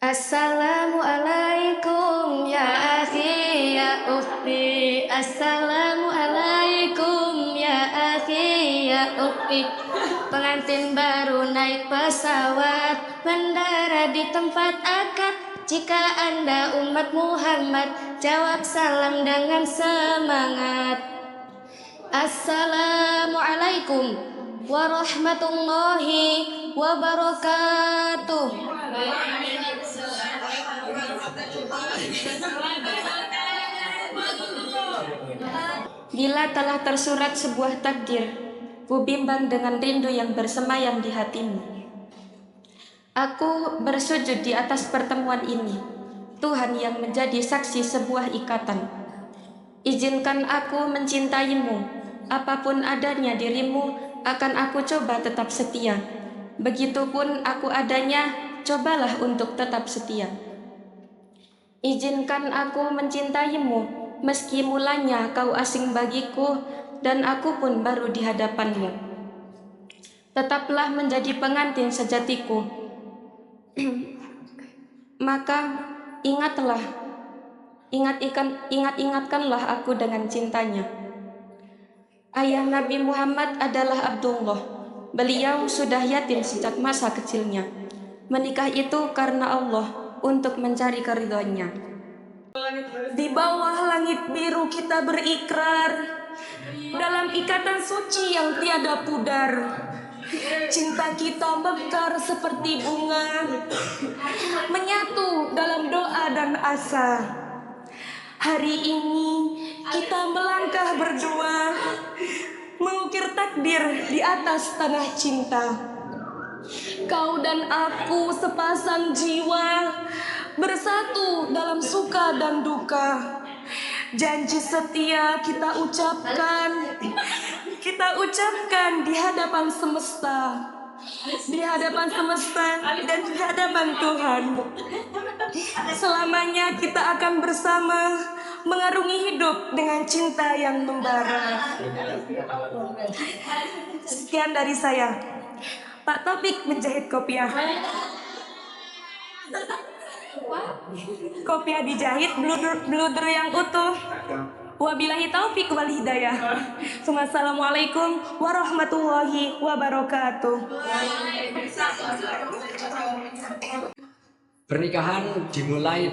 Assalamualaikum ya akhi ya ukhti. Assalamualaikum ya akhi ya ukhti. Pengantin baru naik pesawat, mendarat di tempat akad. Jika Anda umat Muhammad, jawab salam dengan semangat. Assalamualaikum warahmatullahi wabarakatuh. Bila telah tersurat sebuah takdir, ku bimbang dengan rindu yang bersemayam di hatimu. Aku bersujud di atas pertemuan ini, Tuhan yang menjadi saksi sebuah ikatan. Izinkan aku mencintaimu, apapun adanya dirimu, akan aku coba tetap setia. Begitupun aku adanya, cobalah untuk tetap setia. Izinkan aku mencintaimu, meski mulanya kau asing bagiku, dan aku pun baru di hadapanmu. Tetaplah menjadi pengantin sejatiku. Maka ingatkanlah aku dengan cintanya. Ayah Nabi Muhammad adalah Abdullah. Beliau sudah yatim sejak masa kecilnya. Menikah itu karena Allah, untuk mencari keridhoannya. Di bawah langit biru kita berikrar, dalam ikatan suci yang tiada pudar. Cinta kita mekar seperti bunga, menyatu dalam doa dan asa. Hari ini kita melangkah berdua, mengukir takdir di atas tanah cinta. Kau dan aku sepasang jiwa, bersatu dalam suka dan duka. Janji setia kita ucapkan di hadapan semesta, dan di hadapan Tuhan. Selamanya kita akan bersama, mengarungi hidup dengan cinta yang membara. Sekian dari saya. Pak Taufik menjahit kopiah. Kopiah dijahit, bluder yang utuh. Wabillahi taufik wal hidayah. Assalamualaikum warahmatullahi wabarakatuh. Pernikahan dimulai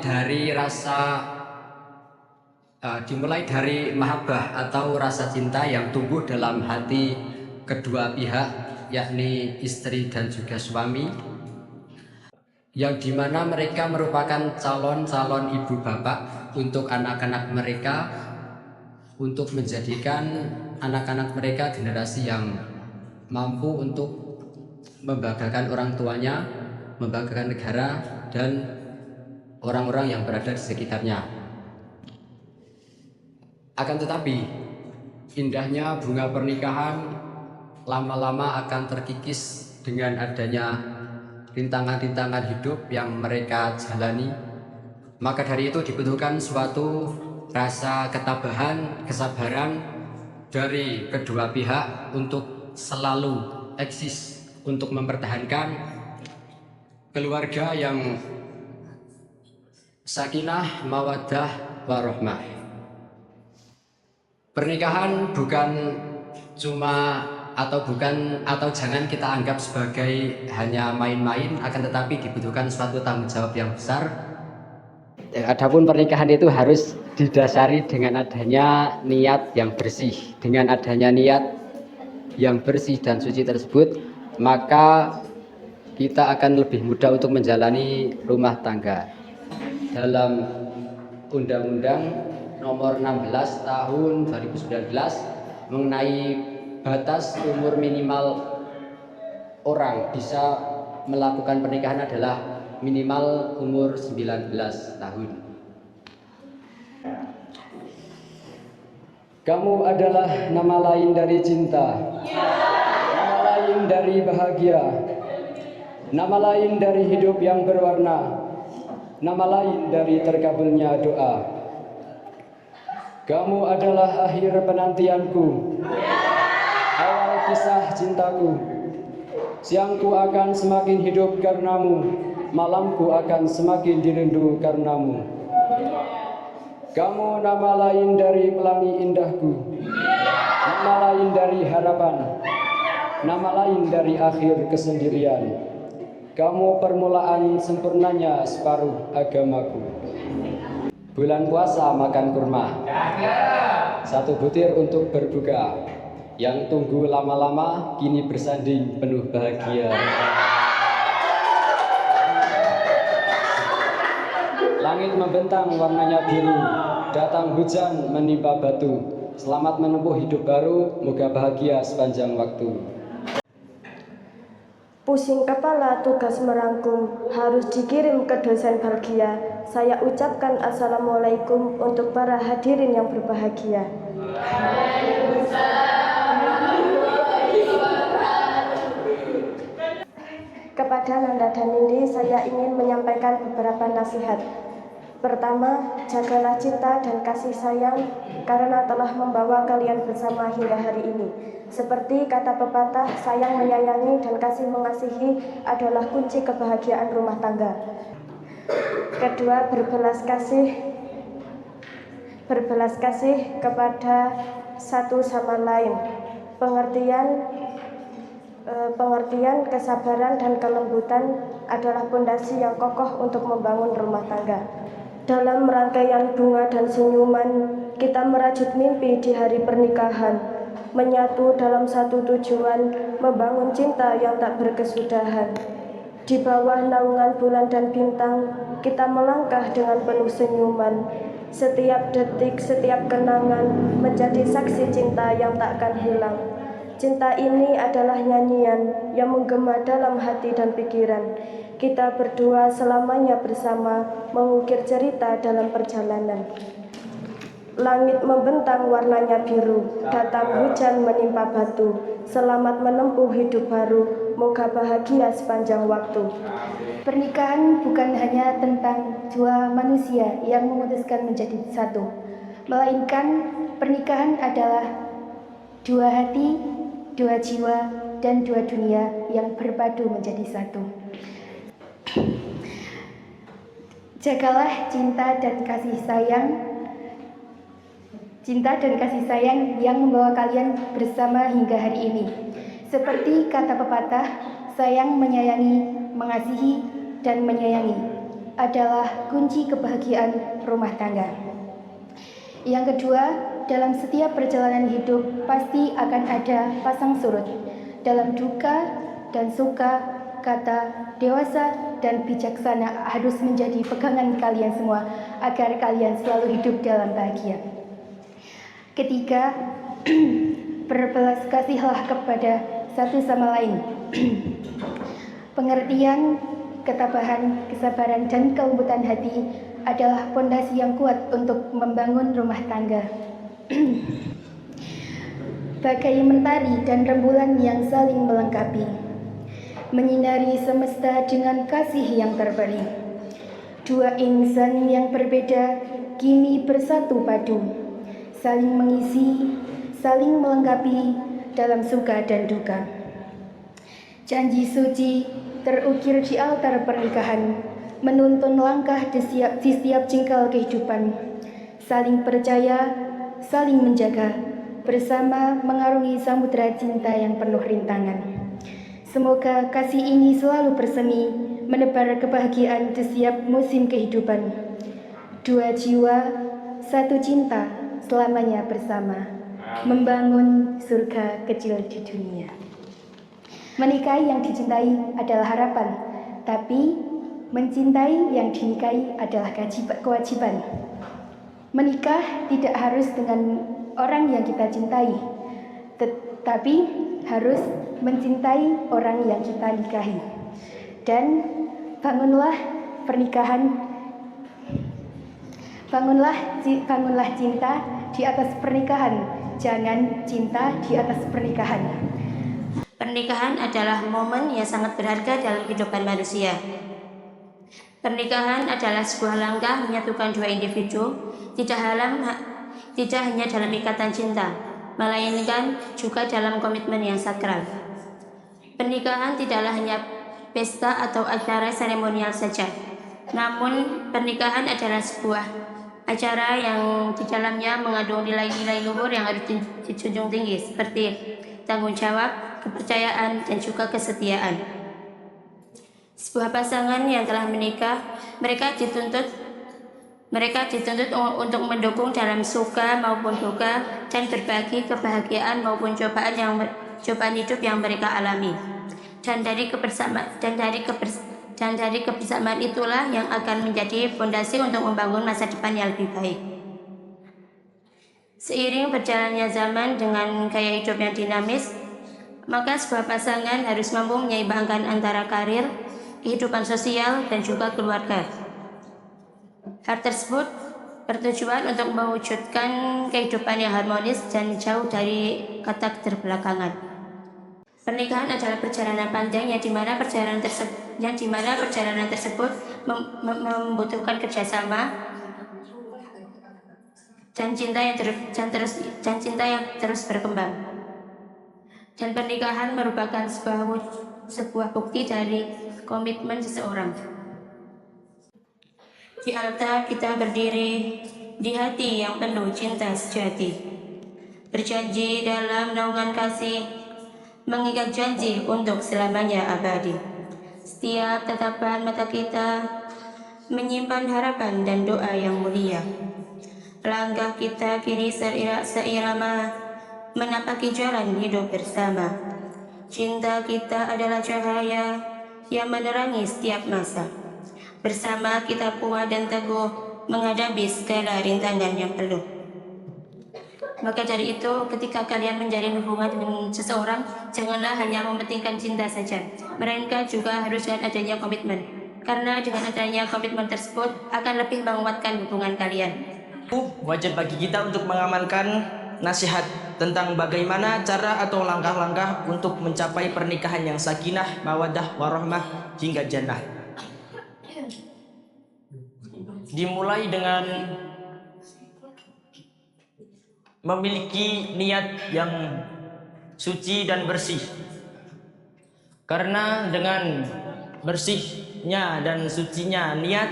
dari mahabbah atau rasa cinta yang tumbuh dalam hati kedua pihak, yakni istri dan juga suami, yang dimana mereka merupakan calon ibu bapak untuk anak-anak mereka, untuk menjadikan anak-anak mereka generasi yang mampu untuk membanggakan orang tuanya, membanggakan negara dan orang-orang yang berada di sekitarnya. Akan tetapi indahnya bunga pernikahan lama-lama akan terkikis dengan adanya rintangan-rintangan hidup yang mereka jalani. Maka dari itu dibutuhkan suatu rasa ketabahan, kesabaran dari kedua pihak untuk selalu eksis, untuk mempertahankan keluarga yang sakinah, mawaddah, warahmah. Pernikahan bukan cuma atau jangan kita anggap sebagai hanya main-main, akan tetapi dibutuhkan suatu tanggung jawab yang besar. Adapun pernikahan itu harus didasari dengan adanya niat yang bersih. Dengan adanya niat yang bersih dan suci tersebut, maka kita akan lebih mudah untuk menjalani rumah tangga. Dalam Undang-Undang Nomor 16 Tahun 2019 mengenai batas umur minimal orang bisa melakukan pernikahan adalah minimal umur 19 tahun. Kamu adalah nama lain dari cinta, nama lain dari bahagia, nama lain dari hidup yang berwarna, nama lain dari terkabulnya doa. Kamu adalah akhir penantianku, awal kisah cintaku. Siangku akan semakin hidup karenamu, malamku akan semakin dirindu karenamu. Kamu nama lain dari pelangi indahku, nama lain dari harapan, nama lain dari akhir kesendirian. Kamu permulaan sempurnanya separuh agamaku. Bulan puasa makan kurma, 1 butir untuk berbuka. Yang tunggu lama-lama kini bersanding penuh bahagia. Langit membentang warnanya biru, datang hujan menimpa batu. Selamat menempuh hidup baru, moga bahagia sepanjang waktu. Pusing kepala tugas merangkum, harus dikirim ke dosen Belgia. Saya ucapkan Assalamualaikum untuk para hadirin yang berbahagia. Kepada Nanda dan Nindi, saya ingin menyampaikan beberapa nasihat. Pertama, jagalah cinta dan kasih sayang karena telah membawa kalian bersama hingga hari ini. Seperti kata pepatah, sayang menyayangi dan kasih mengasihi adalah kunci kebahagiaan rumah tangga. Kedua, berbelas kasih kepada satu sama lain. Pengertian, kesabaran, dan kelembutan adalah fondasi yang kokoh untuk membangun rumah tangga. Dalam rangkaian bunga dan senyuman, kita merajut mimpi di hari pernikahan, menyatu dalam satu tujuan, membangun cinta yang tak berkesudahan. Di bawah naungan bulan dan bintang, kita melangkah dengan penuh senyuman. Setiap detik, setiap kenangan menjadi saksi cinta yang takkan hilang. Cinta ini adalah nyanyian yang menggema dalam hati dan pikiran. Kita berdua selamanya bersama mengukir cerita dalam perjalanan. Langit membentang warnanya biru, datang hujan menimpa batu. Selamat menempuh hidup baru, moga bahagia sepanjang waktu. Pernikahan bukan hanya tentang dua manusia yang memutuskan menjadi satu, melainkan pernikahan adalah dua hati, dua jiwa, dan dua dunia yang berpadu menjadi satu. Jagalah cinta dan kasih sayang yang membawa kalian bersama hingga hari ini. Seperti kata pepatah, sayang menyayangi, mengasihi, dan menyayangi adalah kunci kebahagiaan rumah tangga. Yang kedua, dalam setiap perjalanan hidup pasti akan ada pasang surut. Dalam duka dan suka, kata dewasa dan bijaksana harus menjadi pegangan kalian semua agar kalian selalu hidup dalam bahagia. Ketiga, berbelas kasihlah kepada satu sama lain. Pengertian, ketabahan, kesabaran, dan kelembutan hati adalah fondasi yang kuat untuk membangun rumah tangga. Bagai mentari dan rembulan yang saling melengkapi, menyinari semesta dengan kasih yang terberi. Dua insan yang berbeda kini bersatu padu, saling mengisi, saling melengkapi dalam suka dan duka. Janji suci terukir di altar pernikahan, menuntun langkah di setiap jengkal kehidupan. Saling percaya, saling menjaga, bersama mengarungi samudera cinta yang penuh rintangan. Semoga kasih ini selalu bersemi, menebar kebahagiaan di setiap musim kehidupan. Dua jiwa, satu cinta, selamanya bersama, membangun surga kecil di dunia. Menikahi yang dicintai adalah harapan, tapi mencintai yang dinikahi adalah kewajiban. Menikah tidak harus dengan orang yang kita cintai, tetapi harus mencintai orang yang kita nikahi. Dan bangunlah cinta di atas pernikahan, jangan cinta di atas pernikahan. Pernikahan adalah momen yang sangat berharga dalam kehidupan manusia. Pernikahan adalah sebuah langkah menyatukan dua individu, tidak hanya dalam ikatan cinta, melainkan juga dalam komitmen yang sakral. Pernikahan tidaklah hanya pesta atau acara seremonial saja. Namun, pernikahan adalah sebuah acara yang di dalamnya mengandung nilai-nilai luhur yang harus dijunjung tinggi, seperti tanggung jawab, kepercayaan, dan juga kesetiaan. Sebuah pasangan yang telah menikah, mereka dituntut untuk mendukung dalam suka maupun duka dan berbagi kebahagiaan maupun cobaan hidup yang mereka alami. Dan dari kebersamaan itulah yang akan menjadi fondasi untuk membangun masa depan yang lebih baik. Seiring berjalannya zaman dengan gaya hidup yang dinamis, maka sebuah pasangan harus mampu menyeimbangkan antara karir, kehidupan sosial, dan juga keluarga. Hal tersebut bertujuan untuk mewujudkan kehidupan yang harmonis dan jauh dari kata keterbelakangan. Pernikahan adalah perjalanan panjang yang dimana perjalanan tersebut membutuhkan kerjasama dan cinta yang terus berkembang. Dan pernikahan merupakan sebuah bukti dari komitmen seseorang. Di altar kita berdiri di hati yang penuh cinta sejati, berjanji dalam naungan kasih, mengikat janji untuk selamanya abadi. Setiap tatapan mata kita menyimpan harapan dan doa yang mulia. Langkah kita kini seirama menapaki jalan hidup bersama. Cinta kita adalah cahaya yang menerangi setiap masa. Bersama kita kuat dan teguh menghadapi segala rintangan yang penuh. Maka dari itu, ketika kalian menjalin hubungan dengan seseorang, janganlah hanya mementingkan cinta saja, melainkan juga harus dengan adanya komitmen. Karena dengan adanya komitmen tersebut akan lebih menguatkan hubungan kalian. Wajib bagi kita untuk mengamalkan nasihat tentang bagaimana cara atau langkah-langkah untuk mencapai pernikahan yang sakinah, mawaddah, warahmah hingga jannah. Dimulai dengan memiliki niat yang suci dan bersih. Karena dengan bersihnya dan sucinya niat,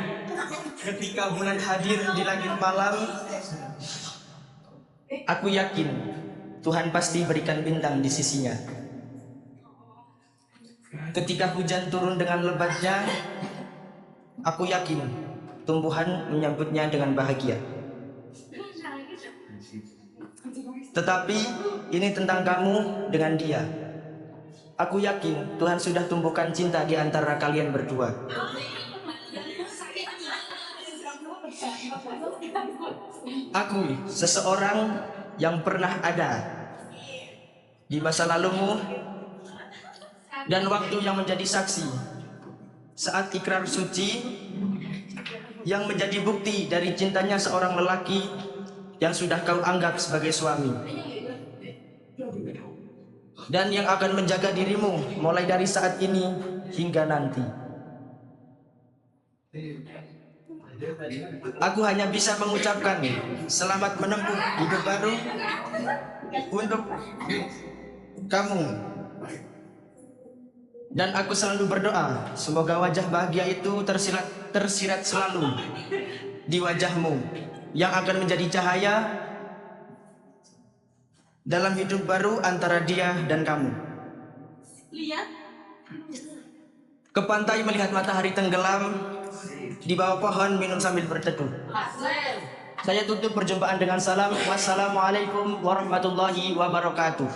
ketika bulan hadir di langit malam, aku yakin Tuhan pasti berikan bintang di sisinya. Ketika hujan turun dengan lebatnya, aku yakin tumbuhan menyambutnya dengan bahagia. Tetapi ini tentang kamu dengan dia. Aku yakin Tuhan sudah tumbuhkan cinta di antara kalian berdua. Aku seseorang yang pernah ada di masa lalumu dan waktu yang menjadi saksi saat ikrar suci yang menjadi bukti dari cintanya seorang lelaki yang sudah kau anggap sebagai suami, dan yang akan menjaga dirimu mulai dari saat ini hingga nanti. Aku hanya bisa mengucapkan selamat menempuh hidup baru untuk kamu. Dan aku selalu berdoa semoga wajah bahagia itu tersirat selalu di wajahmu yang akan menjadi cahaya dalam hidup baru antara dia dan kamu. Ke pantai melihat matahari tenggelam, di bawah pohon minum sambil berteduh. Saya tutup perjumpaan dengan salam. Wassalamualaikum warahmatullahi wabarakatuh.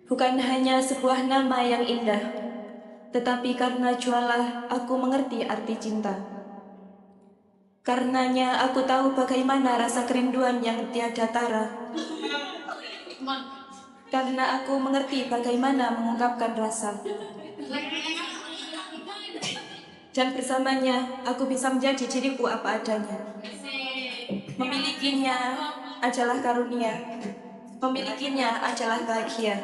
Bukan hanya sebuah nama yang indah, tetapi karena jualah aku mengerti arti cinta. Karenanya aku tahu bagaimana rasa kerinduan yang tiada tara. Karena aku mengerti bagaimana mengungkapkan rasa. Dan bersamanya aku bisa menjadi diriku apa adanya. Memilikinya adalah karunia. Memilikinya adalah bahagia.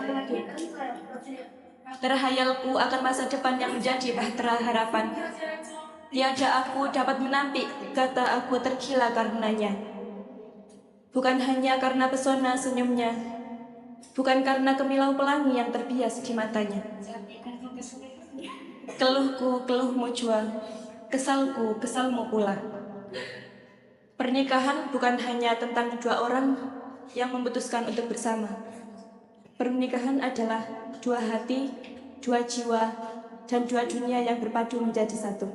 Terhayalku akan masa depan yang menjadi bahtera harapan. Tiada aku dapat menampik kata aku tergila karenanya. Bukan hanya karena pesona senyumnya, bukan karena kemilau pelangi yang terbias di matanya. Keluhku, keluhmu jua, kesalku, kesalmu pula. Pernikahan bukan hanya tentang dua orang yang memutuskan untuk bersama. Pernikahan adalah dua hati, dua jiwa, dan dua dunia yang berpadu menjadi satu.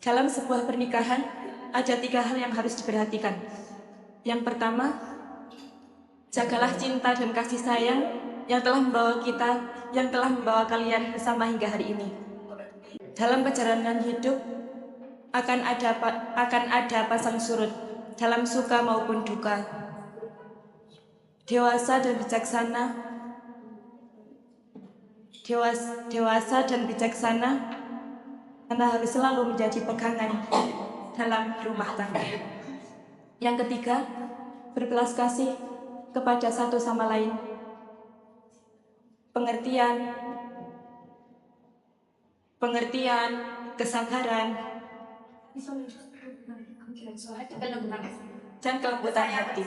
Dalam sebuah pernikahan, ada 3 hal yang harus diperhatikan. Yang pertama, jagalah cinta dan kasih sayang yang telah membawa kalian bersama hingga hari ini. Dalam perjalanan hidup akan ada pasang surut dalam suka maupun duka. Dewasa dan bijaksana karena harus selalu menjadi pegangan dalam rumah tangga. Yang ketiga, berbelas kasih kepada satu sama lain. Pengertian, kesabaran, dan kelembutan hati.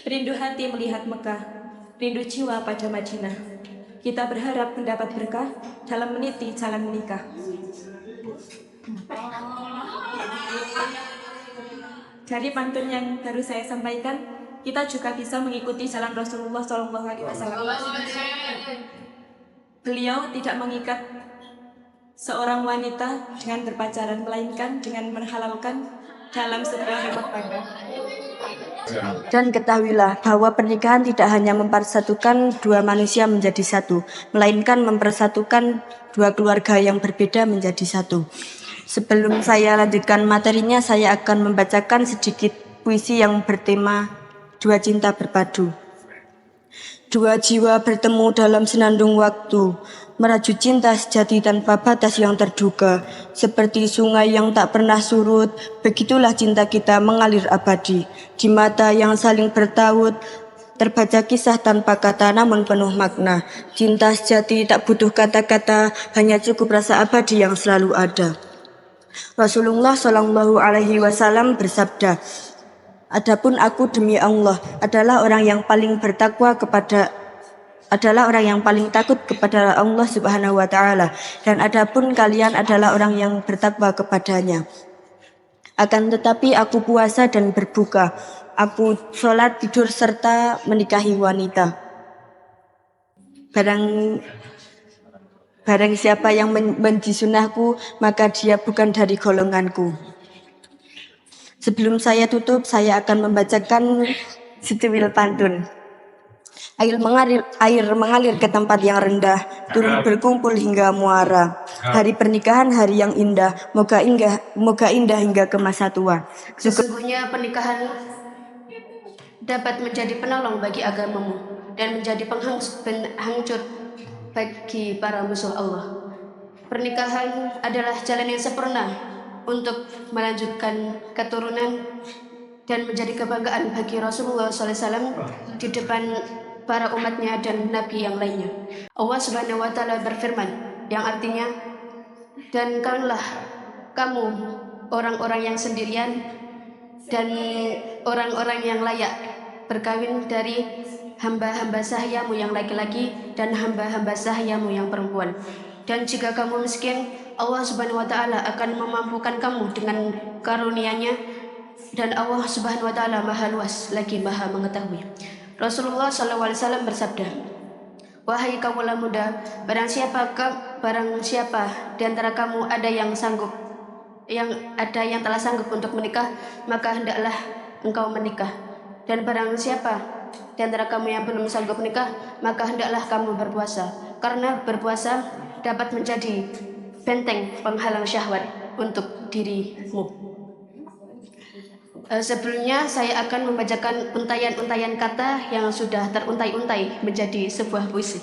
Rindu hati melihat Mekah, rindu jiwa pada Madinah. Kita berharap mendapat berkah dalam meniti jalan menikah. Dari pantun yang baru saya sampaikan, kita juga bisa mengikuti jalan Rasulullah SAW. Beliau tidak mengikat seorang wanita dengan berpacaran, melainkan dengan menghalalkan dalam sebuah rumah tangga. Dan ketahuilah bahwa pernikahan tidak hanya mempersatukan dua manusia menjadi satu, melainkan mempersatukan dua keluarga yang berbeda menjadi satu. Sebelum saya lanjutkan materinya, saya akan membacakan sedikit puisi yang bertema Dua Cinta Berpadu. Dua jiwa bertemu dalam senandung waktu, merajut cinta sejati tanpa batas yang terduga. Seperti sungai yang tak pernah surut, begitulah cinta kita mengalir abadi. Di mata yang saling bertaut, terbaca kisah tanpa kata namun penuh makna. Cinta sejati tak butuh kata-kata, hanya cukup rasa abadi yang selalu ada. Rasulullah SAW bersabda, "Adapun aku demi Allah adalah orang yang paling takut kepada Allah Subhanahu wa taala, dan adapun kalian adalah orang yang bertakwa kepadanya. Akan tetapi aku puasa dan berbuka, aku sholat, tidur serta menikahi wanita. Barang siapa yang membenci sunnahku, maka dia bukan dari golonganku." Sebelum saya tutup, saya akan membacakan secuil pantun. Air mengalir ke tempat yang rendah, turun berkumpul hingga muara. Hari pernikahan hari yang indah, moga indah hingga ke masa tua. Sesungguhnya pernikahan dapat menjadi penolong bagi agamamu dan menjadi penghancur bagi para musuh Allah. Pernikahan adalah jalan yang sempurna untuk melanjutkan keturunan dan menjadi kebanggaan bagi Rasulullah SAW di depan para umatnya dan nabi yang lainnya. Allah Subhanahu wa taala berfirman yang artinya, "Dan kanlah kamu orang-orang yang sendirian dan orang-orang yang layak berkawin dari hamba-hamba sahayamu yang laki-laki dan hamba-hamba sahayamu yang perempuan. Dan jika kamu miskin, Allah Subhanahu wa taala akan memampukan kamu dengan karunia-Nya, dan Allah Subhanahu wa taala Maha luas lagi Maha mengetahui." Rasulullah SAW bersabda, "Wahai kaula muda, barang siapa di antara kamu ada yang telah sanggup untuk menikah, maka hendaklah engkau menikah. Dan barang siapa di antara kamu yang belum sanggup menikah, maka hendaklah kamu berpuasa, karena berpuasa dapat menjadi benteng penghalang syahwat untuk dirimu." Sebelumnya saya akan membacakan untayan-untayan kata yang sudah teruntai-untai menjadi sebuah puisi.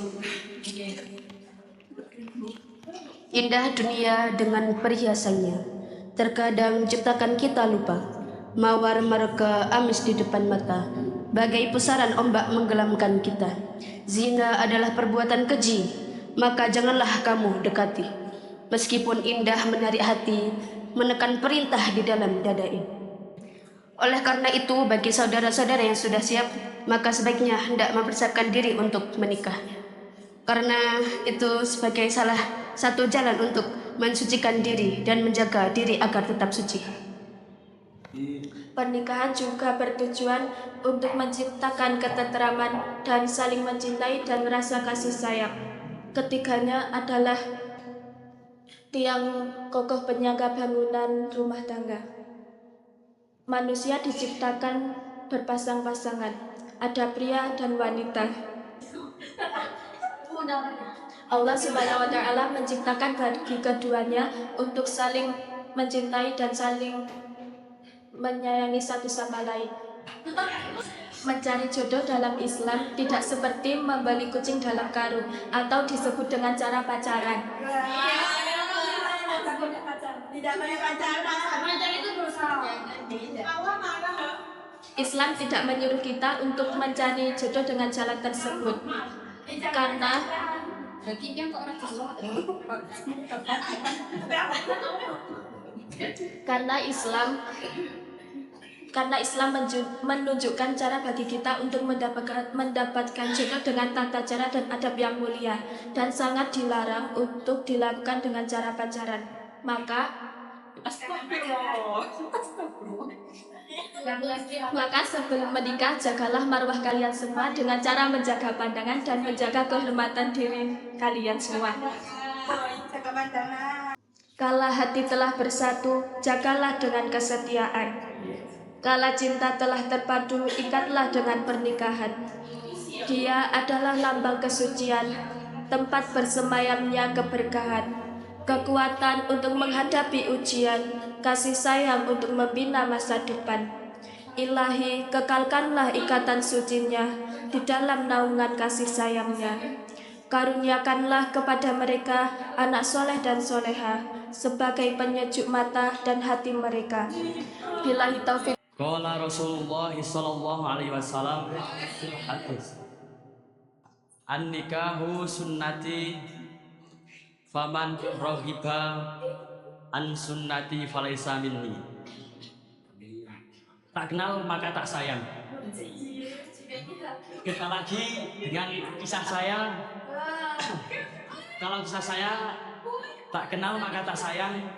Indah dunia dengan perhiasannya, terkadang ciptakan kita lupa. Mawar mereka amis di depan mata, bagai pusaran ombak menggelamkan kita. Zina adalah perbuatan keji, maka janganlah kamu dekati. meskipun indah menarik hati, menekan perintah di dalam dada ini. Oleh karena itu, bagi saudara-saudara yang sudah siap, maka sebaiknya hendak mempersiapkan diri untuk menikah. Karena itu sebagai salah satu jalan untuk mensucikan diri dan menjaga diri agar tetap suci. Pernikahan juga bertujuan untuk menciptakan ketenteraman dan saling mencintai dan rasa kasih sayang. Ketiganya adalah tiang kokoh penyangga bangunan rumah tangga. Manusia diciptakan berpasang-pasangan, ada pria dan wanita. Allah Subhanahu wa Ta'ala menciptakan bagi keduanya untuk saling mencintai dan saling menyayangi satu sama lain. Mencari jodoh dalam Islam tidak seperti membeli kucing dalam karung atau disebut dengan cara pacaran. Tidak banyak pacaran. Pacaran itu berusaha. Islam tidak menyuruh kita untuk mencari jodoh dengan jalan tersebut. Karena Islam menunjukkan cara bagi kita untuk mendapatkan jodoh dengan tata cara dan adab yang mulia, dan sangat dilarang untuk dilakukan dengan cara pacaran. Maka sebelum menikah, jagalah marwah kalian semua dengan cara menjaga pandangan dan menjaga kehormatan diri kalian semua. Kala hati telah bersatu, jagalah dengan kesetiaan. Kala cinta telah terpadu, ikatlah dengan pernikahan. Dia adalah lambang kesucian, tempat bersemayamnya keberkahan, kekuatan untuk menghadapi ujian, kasih sayang untuk membina masa depan. Ilahi, kekalkanlah ikatan sucinya di dalam naungan kasih sayangnya. Karuniakanlah kepada mereka anak soleh dan soleha sebagai penyejuk mata dan hati mereka. Billahi taufik. Qala Rasulullah sallallahu alaihi wasallam fil hadis, an-nikahu sunnati faman rohiba an sunnati falaisa minni. Tak kenal maka tak sayang. Kita lagi dengan kisah saya. Kalau kisah saya tak kenal maka tak sayang,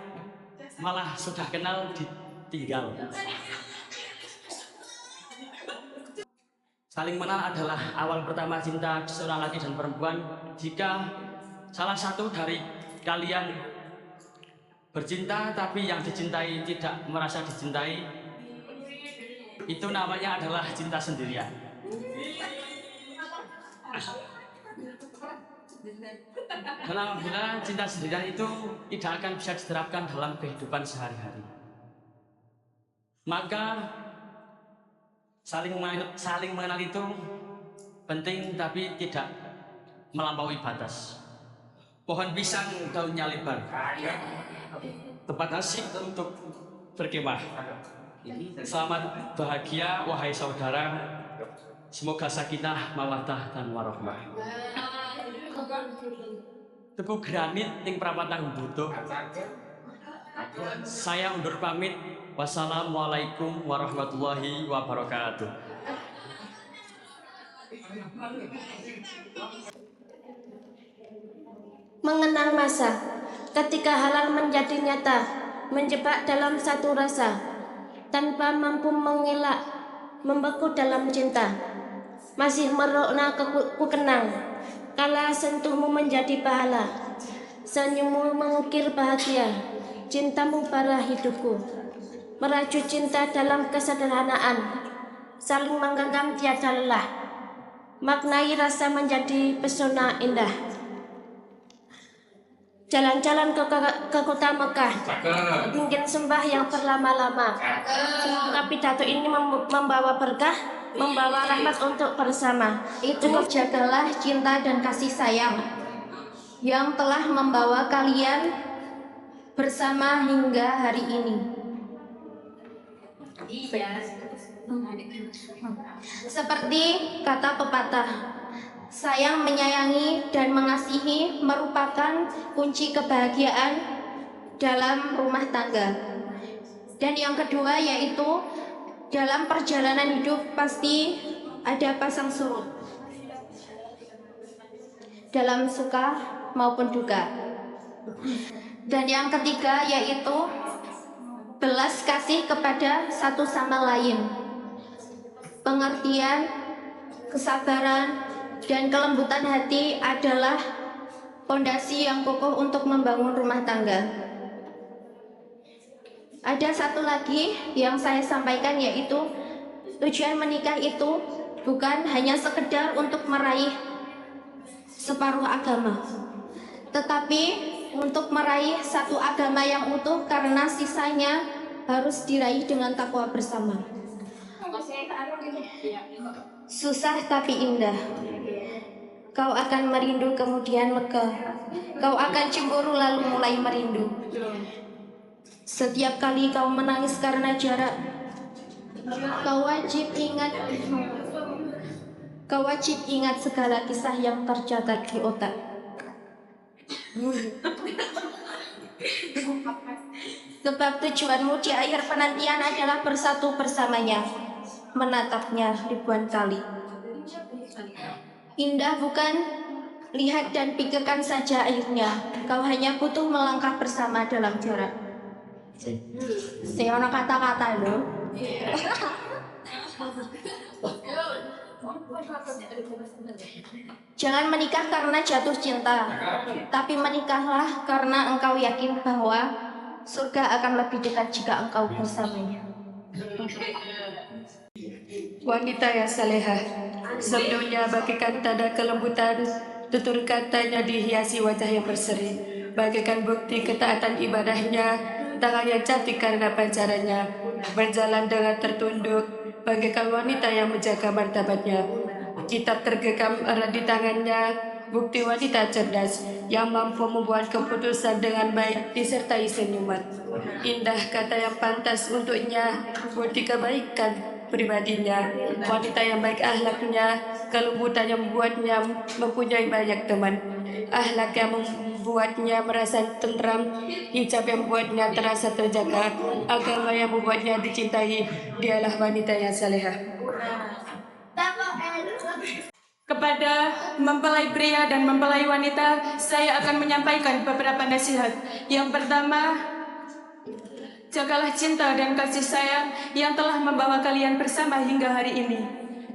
malah sudah kenal ditinggal. Saling mengenal adalah awal pertama cinta seorang laki dan perempuan. Jika salah satu dari kalian bercinta tapi yang dicintai tidak merasa dicintai, itu namanya adalah cinta sendirian. Karena bila cinta sendirian itu tidak akan bisa diterapkan dalam kehidupan sehari-hari. Maka saling mengenal itu penting, tapi tidak melampaui batas. Pohon pisang daunnya lebar, tempat asik untuk berkemah. Selamat bahagia wahai saudara, semoga sakinah, mawaddah dan warahmah. Tepu granit ning prapatan butuh. Saya undur pamit. Wassalamualaikum warahmatullahi wabarakatuh. Mengenal masa, ketika halal menjadi nyata, menjebak dalam satu rasa, tanpa mampu mengelak, membeku dalam cinta. Masih merokna ku kenang, kala sentuhmu menjadi pahala, senyummu mengukir bahagia, cintamu bara hidupku. Meraju cinta dalam kesederhanaan, saling menggenggam tiada lelah, maknai rasa menjadi pesona indah. Jalan-jalan ke kota Mekah, ingin sembah yang berlama-lama. Tapi pidato ini membawa berkah, membawa rahmat untuk bersama. Itu jagalah cinta dan kasih sayang yang telah membawa kalian bersama hingga hari ini. Seperti kata pepatah, Sayang, menyayangi, dan mengasihi merupakan kunci kebahagiaan dalam rumah tangga. Dan yang kedua yaitu dalam perjalanan hidup pasti ada pasang surut, dalam suka maupun duka. Dan yang ketiga yaitu belas kasih kepada satu sama lain. Pengertian, kesabaran, dan kelembutan hati adalah fondasi yang kokoh untuk membangun rumah tangga. Ada satu lagi yang saya sampaikan yaitu tujuan menikah itu bukan hanya sekedar untuk meraih separuh agama, tetapi untuk meraih satu agama yang utuh, karena sisanya harus diraih dengan takwa bersama. Susah tapi indah. Kau akan merindu kemudian lega. Kau akan cemburu lalu mulai merindu. Setiap kali kau menangis karena jarak, kau wajib ingat segala kisah yang tercatat di otak. Sebab tujuanmu di akhir penantian adalah bersatu bersamanya, menatapnya ribuan kali. Indah bukan lihat dan pikirkan saja akhirnya, kau hanya butuh melangkah bersama dalam jarak. Seorang kata-kata loh. Jangan menikah karena jatuh cinta, tapi menikahlah karena engkau yakin bahwa surga akan lebih dekat jika engkau bersamanya. Wanita yang salehah, sabdunya bagikan tanda kelembutan, tutur katanya dihiasi wajah yang berseri, bagaikan bukti ketaatan ibadahnya. Tangan yang cantik karena pancarannya, berjalan dengan tertunduk, bagaikan wanita yang menjaga martabatnya. Kitab tergegam erat di tangannya, bukti wanita cerdas yang mampu membuat keputusan dengan baik disertai senyuman. Indah kata yang pantas untuknya, bukti kebaikan pribadinya. Wanita yang baik akhlaknya, kelembutan yang membuatnya mempunyai banyak teman. Akhlak yang membuatnya merasa tentram, hijab yang membuatnya terasa terjaga, agama yang membuatnya dicintai. Dialah wanita yang salehah. Kepada mempelai pria dan mempelai wanita, saya akan menyampaikan beberapa nasihat. Yang pertama, jagalah cinta dan kasih sayang yang telah membawa kalian bersama hingga hari ini.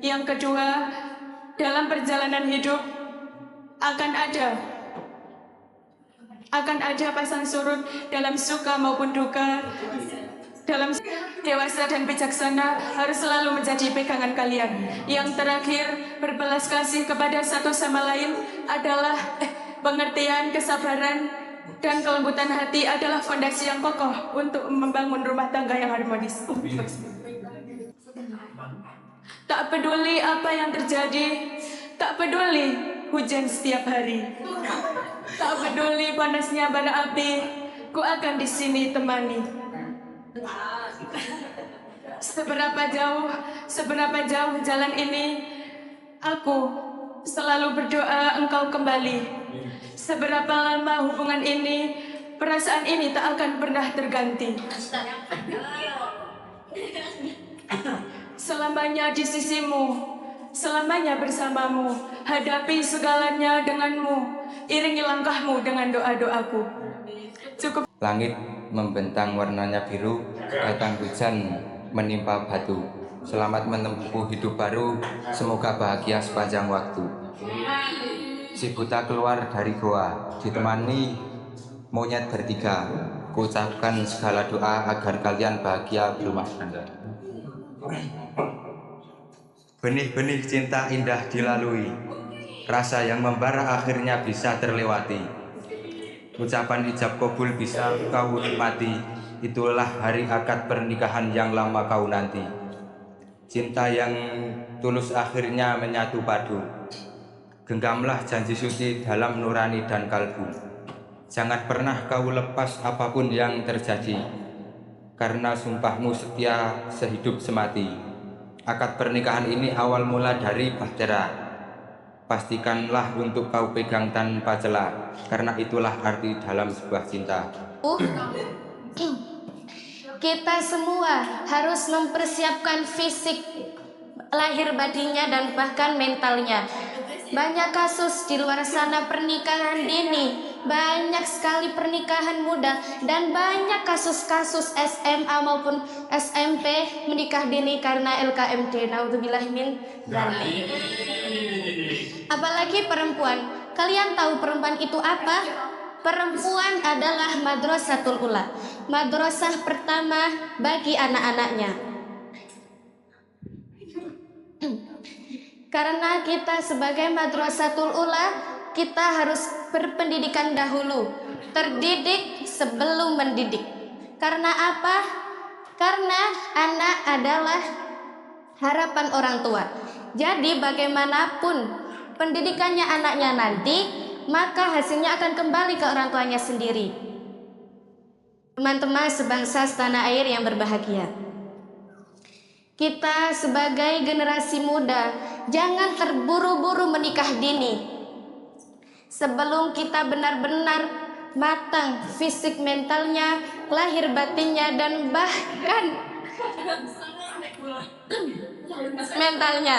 Yang kedua, dalam perjalanan hidup akan ada pasang surut dalam suka maupun duka. Dalam dewasa dan bijaksana harus selalu menjadi pegangan kalian. Yang terakhir, berbelas kasih kepada satu sama lain adalah pengertian, kesabaran, dan kelembutan hati adalah fondasi yang kokoh untuk membangun rumah tangga yang harmonis. Tak peduli apa yang terjadi, tak peduli hujan setiap hari, tak peduli panasnya bara api, ku akan di sini temani. Seberapa jauh jalan ini, aku selalu berdoa engkau kembali. Seberapa lama hubungan ini, perasaan ini tak akan pernah terganti. Selamanya di sisimu, selamanya bersamamu, hadapi segalanya denganmu, iringi langkahmu dengan doa-doaku. Cukup. Langit membentang warnanya biru, datang hujan menimpa batu. Selamat menempuh hidup baru, semoga bahagia sepanjang waktu. Si buta keluar dari goa, ditemani monyet bertiga. Kuucapkan segala doa agar kalian bahagia berumah tangga. Benih-benih cinta indah dilalui, rasa yang membara akhirnya bisa terlewati. Ucapan ijab kabul bisa kau nikmati, itulah hari akad pernikahan yang lama kau nanti. Cinta yang tulus akhirnya menyatu padu, genggamlah janji suci dalam nurani dan kalbu. Jangan pernah kau lepas apapun yang terjadi, karena sumpahmu setia sehidup semati. Akad pernikahan ini awal mula dari bahtera. pastikanlah untuk kau pegang tanpa celah, karena itulah arti dalam sebuah cinta. Kita semua harus mempersiapkan fisik, lahir batinnya dan bahkan mentalnya. Banyak kasus di luar sana pernikahan dini, banyak sekali pernikahan muda, dan banyak kasus-kasus SMA maupun SMP menikah dini karena LKMD. Naudzubillah min dzalik. Apalagi perempuan. Kalian tahu perempuan itu apa? Perempuan adalah madrasatul ula, madrasah pertama bagi anak-anaknya. Karena kita sebagai madrasatul ula, kita harus berpendidikan dahulu, terdidik sebelum mendidik. Karena apa? Karena anak adalah harapan orang tua. Jadi bagaimanapun pendidikannya anaknya nanti, maka hasilnya akan kembali ke orang tuanya sendiri. Teman-teman sebangsa setanah air yang berbahagia, kita sebagai generasi muda jangan terburu-buru menikah dini. Sebelum kita benar-benar matang fisik mentalnya, lahir batinnya, dan bahkan mentalnya.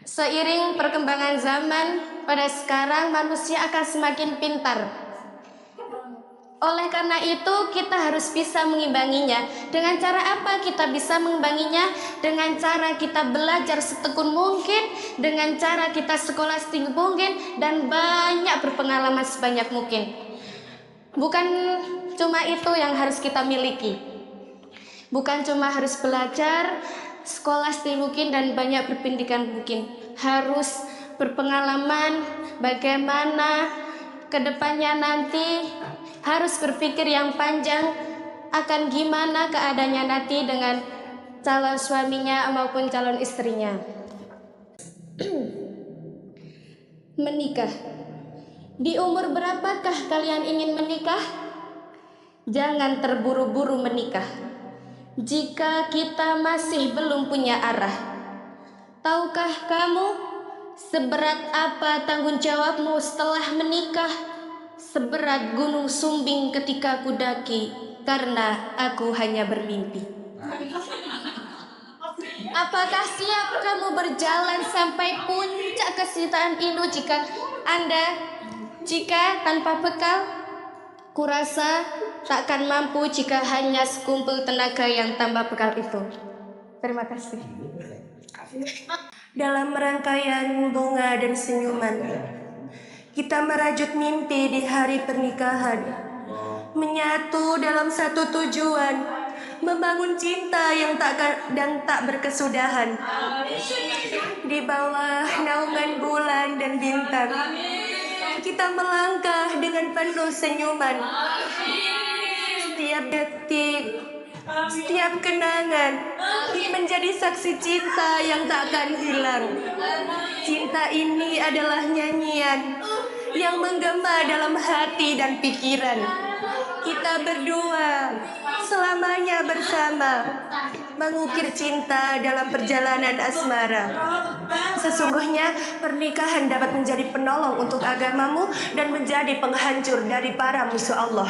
Seiring perkembangan zaman, pada sekarang manusia akan semakin pintar. Oleh karena itu, kita harus bisa mengimbanginya. Dengan cara apa kita bisa mengimbanginya? Dengan cara kita belajar setekun mungkin, dengan cara kita sekolah setinggi mungkin, dan banyak berpengalaman sebanyak mungkin. Bukan cuma itu yang harus kita miliki. Bukan cuma harus belajar, sekolah setinggi mungkin, dan banyak berpendidikan mungkin. Harus berpengalaman bagaimana kedepannya nanti, harus berpikir yang panjang akan gimana keadaannya nanti dengan calon suaminya maupun calon istrinya. Menikah. Di umur berapakah kalian ingin menikah? Jangan terburu-buru menikah. Jika kita masih belum punya arah. Tahukah kamu seberat apa tanggung jawabmu setelah menikah? Seberat gunung Sumbing ketika ku daki, karena aku hanya bermimpi. Apakah siap kamu berjalan sampai puncak kesulitan itu jika tanpa bekal? Kurasa takkan mampu jika hanya sekumpul tenaga yang tanpa bekal itu. Terima kasih. Dalam rangkaian bunga dan senyuman, kita merajut mimpi di hari pernikahan, menyatu dalam satu tujuan, membangun cinta yang tak berkesudahan. Di bawah naungan bulan dan bintang, kita melangkah dengan penuh senyuman. Setiap detik, setiap kenangan menjadi saksi cinta yang tak akan hilang. Cinta ini adalah nyanyian yang menggema dalam hati dan pikiran. Kita berdua selamanya bersama, mengukir cinta dalam perjalanan asmara. Sesungguhnya pernikahan dapat menjadi penolong untuk agamamu dan menjadi penghancur dari para musuh Allah.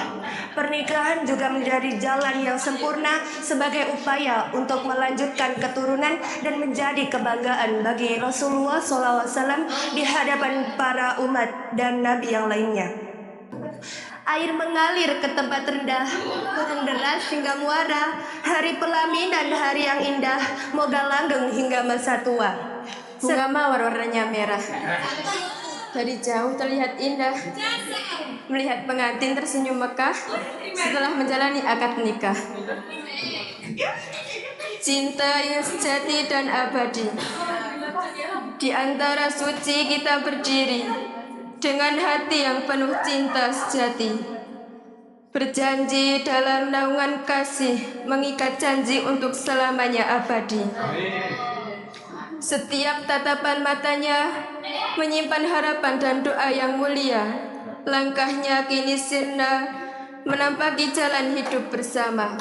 Pernikahan juga menjadi jalan yang sempurna sebagai upaya untuk melanjutkan keturunan dan menjadi kebanggaan bagi Rasulullah SAW di hadapan para umat dan nabi yang lainnya. Air mengalir ke tempat rendah, turun deras hingga muara. Hari pelaminan, hari yang indah, moga langgeng hingga masa tua. Bunga mawar warnanya merah. Dari jauh terlihat indah. Melihat pengantin tersenyum megah setelah menjalani akad nikah. Cinta yang sejati dan abadi. Di antara suci kita berdiri dengan hati yang penuh cinta sejati, berjanji dalam naungan kasih, mengikat janji untuk selamanya abadi. Setiap tatapan matanya menyimpan harapan dan doa yang mulia. Langkahnya kini sirna menampaki jalan hidup bersama.